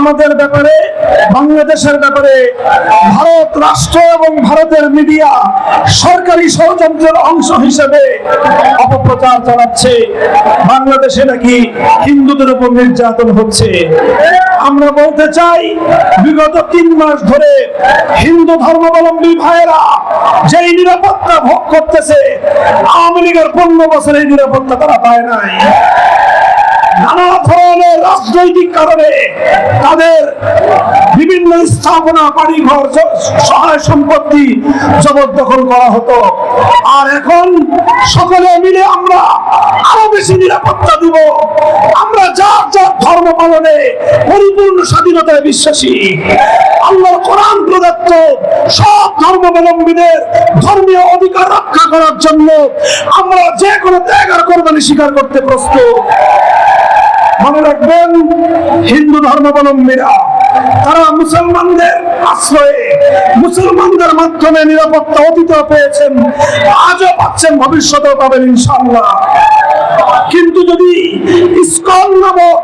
আমাদের ব্যাপারে, বাংলাদেশের ব্যাপারে ভারত রাষ্ট্র এবং ভারতের মিডিয়া সরকারি ষড়যন্ত্রের অংশ হিসেবে অপপ্রচার চালাচ্ছে। বাংলাদেশে নাকি হিন্দুদের উপর নির্যাতন হচ্ছে। আমরা বলতে চাই, বিগত 3 মাস ধরে হিন্দু ধর্মাবলম্বী ভাইয়েরা যেই নিরাপত্তা ভোগ করতেছে, আওয়ামী লীগের 15 বছরের নিরাপত্তা তারা পায় নাই। নানা ধরনের রাজনৈতিক কারণে তাদের বিভিন্ন স্থাপনা, বাড়িঘর, সহায় সম্পত্তি জবরদখল করা হতো। আর এখন সকলে মিলে আমরা আরো বেশি নিরাপত্তা দিব। আমরা যার যার ধর্ম পালনে পরিপূর্ণ স্বাধীনতায় বিশ্বাসী। আল্লাহর কোরআন প্রদত্ত সব ধর্মাবলম্বীদের ধর্মীয় অধিকার রক্ষা করার জন্য আমরা যে কোনো ত্যাগ আর কোরবানি স্বীকার করতে প্রস্তুত। মনে রাখবেন, হিন্দু ধর্মাবলম্বীরা তারা মুসলমানদের আশ্রয়ে, মুসলমানদের মাধ্যমে নিরাপত্তা অতীতেও পেয়েছেন, আজও পাচ্ছেন, ভবিষ্যতেও পাবেন ইনশাআল্লাহ। কিন্তু যদি ইসকন নামক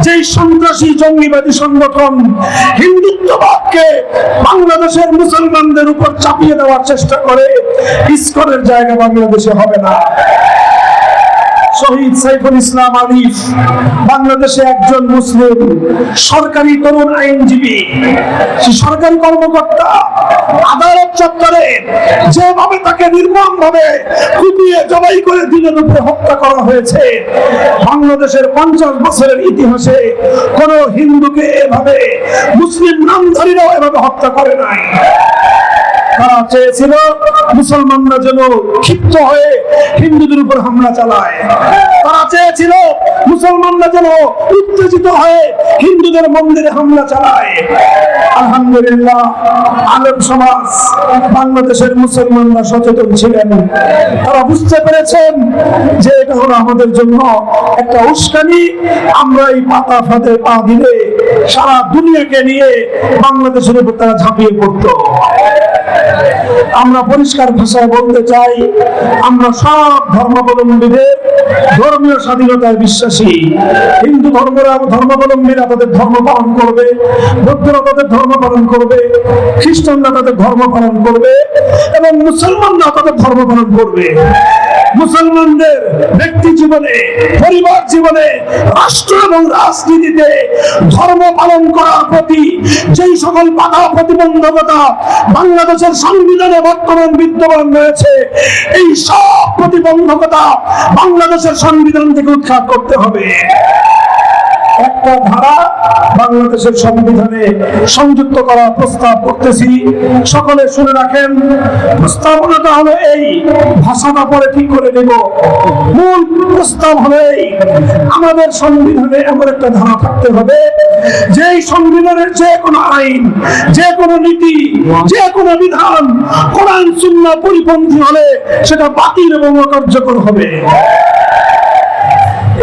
যে সন্ত্রাসী জঙ্গিবাদী সংগঠন হিন্দুত্ববাদকে বাংলাদেশের মুসলমানদের উপর চাপিয়ে দেওয়ার চেষ্টা করে, ইসকনের জায়গা বাংলাদেশে হবে না। শহীদ সাইফুল ইসলাম আলিফ বাংলাদেশে একজন মুসলিম সরকারি তরুণ আইনজীবী। সরকারি কর্মকর্তা আদালত চত্বরে যেভাবে তাকে নির্মমভাবে কুপিয়ে জবাই করে দিনের উপরে হত্যা করা হয়েছে, বাংলাদেশের 50 বছরের ইতিহাসে কোন হিন্দুকে এভাবে মুসলিম নামধারীরাও এভাবে হত্যা করে নাই। তারা চেয়েছিল মুসলমানরা যেন ক্ষিপ্ত হয়ে হিন্দুদের উপর হামলা চালায়। তারা চেয়েছিল মুসলমানরা যেন উত্তেজিত হয়ে হিন্দুদের মন্দিরে হামলা চালায়। আলহামদুলিল্লাহ, আলেম সমাজ, বাংলাদেশের মুসলমানরা সচেতন ছিলেন। তারা বুঝতে পেরেছেন যে এটা হলো আমাদের জন্য একটা উস্কানি। আমরা এই পাতা ফাঁদে পা দিলে সারা দুনিয়াকে নিয়ে বাংলাদেশের উপর তারা ঝাঁপিয়ে পড়তো। আমরা পরিষ্কার ভাষায় বলতে চাই, আমরা সব ধর্মাবলম্বীদের ধর্মীয় স্বাধীনতায় বিশ্বাসী। হিন্দু ধর্মাবলম্বীরা তাদের ধর্ম পালন করবে, বৌদ্ধরা তাদের ধর্ম পালন করবে, খ্রিস্টানরা তাদের ধর্ম পালন করবে এবং মুসলমানরা তাদের ধর্ম পালন করবে। মুসলমানদের ব্যক্তি জীবনে, পরিবার জীবনে, রাষ্ট্র এবং রাজনীতিতে ধর্ম পালন করার প্রতি যেই সকল বাধা প্রতিবন্ধকতা বাংলাদেশের সংবিধানে বর্তমান বিদ্যমান রয়েছে, এই সব প্রতিবন্ধকতা বাংলাদেশের সংবিধান থেকে উৎখাত করতে হবে। একটা ধারা বাংলাদেশের সংবিধানে সংযুক্ত করার প্রস্তাব করতেছি, সকলে শুনে রাখেন। প্রস্তাবনাটা হলো এই, ভাষাটা পরে ঠিক করে নেব। মূল প্রস্তাব হলো এই, আমাদের সংবিধানে এমন একটা ধারা থাকতে হবে যেই সংবিধানের যে কোনো আইন, যে কোনো নীতি, যে কোনো বিধান কোরআন সুন্নাহ পরিপন্থী হলে সেটা বাতিল এবং অকার্যকর হবে।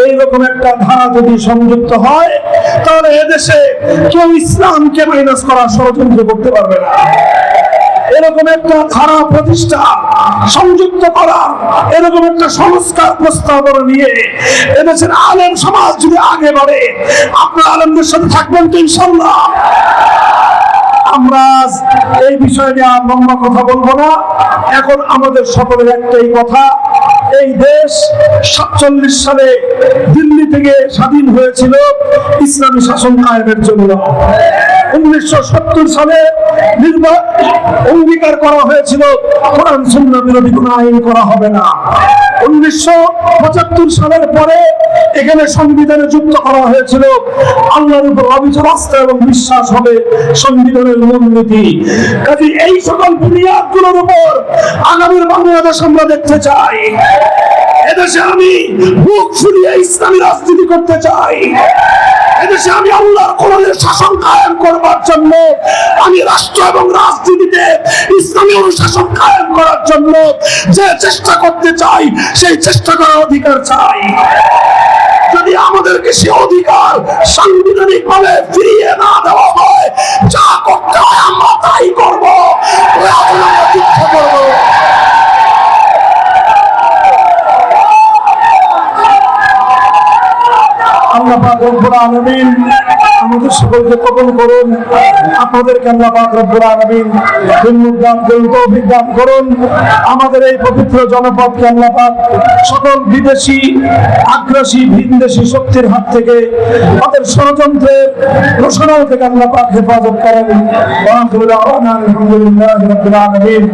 এইরকম একটা ধারা যদি সংযুক্ত হয়, তাহলে এদেশে কেউ ইসলামকে মাইনাস করার ষড়যন্ত্র করতে পারবে না। এরকম একটা ধারা প্রতিষ্ঠা, সংযুক্ত করা, এরকম একটা সংস্কার প্রস্তাবনা নিয়ে এদেশের আলেম সমাজ যদি আগে বাড়ে, আপনারা আলেমদের সাথে থাকবেন তো ইনশাআল্লাহ। আমরা এই বিষয় নিয়ে আর লম্বা কথা বলবো না। এখন আমাদের সকলের একটাই কথা, এই দেশ 47 সালে দিল্লি থেকে স্বাধীন হয়েছিল ইসলামী শাসন কায়েমের জন্য। 1970 সালে অঙ্গীকার করা হয়েছিল কোরআন সুন্নাহ বিরোধী কোনো আইন করা হবে না। 1975 সালের পরে এখানে সংবিধানে যুক্ত করা হয়েছিল আল্লাহর উপর অবিচল আস্থা এবং বিশ্বাস হবে সংবিধানের মূলনীতি। কাজে এই সকল বুনিয়াদগুলোর উপর আগামীর বাংলাদেশ আমরা দেখতে চাই। এদেশে আমি বুক ফুলিয়ে ইসলামী রাজনীতি করতে চাই। এদেশে আমি আল্লাহর কোরআনের শাসন কায়েম করবার জন্য, আমি রাষ্ট্র এবং রাজনীতিতে ইসলামী অনুশাসন কায়েম করার জন্য যে চেষ্টা করতে চাই, সেই চেষ্টা করার অধিকার চাই। যদি আমাদেরকে সে অধিকার সাংবিধানিক ভাবে ফিরিয়ে না দেওয়া হয়, যা করতে হয় আমরা তাই করবো, যুদ্ধ করবো। আল্লাহ পাক রব্বুল আলামিন আমাদের সকলকে কবুল করুন। আপনাদেরকে আল্লাহ পাক রব্বুল আলামিন হিম্মত দান করুন, তৌফিক দান করুন। আমাদের এই পবিত্র জনপদকে আল্লাহ পাক সকল বিদেশি আগ্রাসী ভিনদেশী শক্তির হাত থেকে, তাদের ষড়যন্ত্রের রোশনাল থেকে আল্লাহ পাক হেফাজত করেন। ওয়া আখিরু দাওয়ানা আলহামদুলিল্লাহি রাব্বিল আলামিন।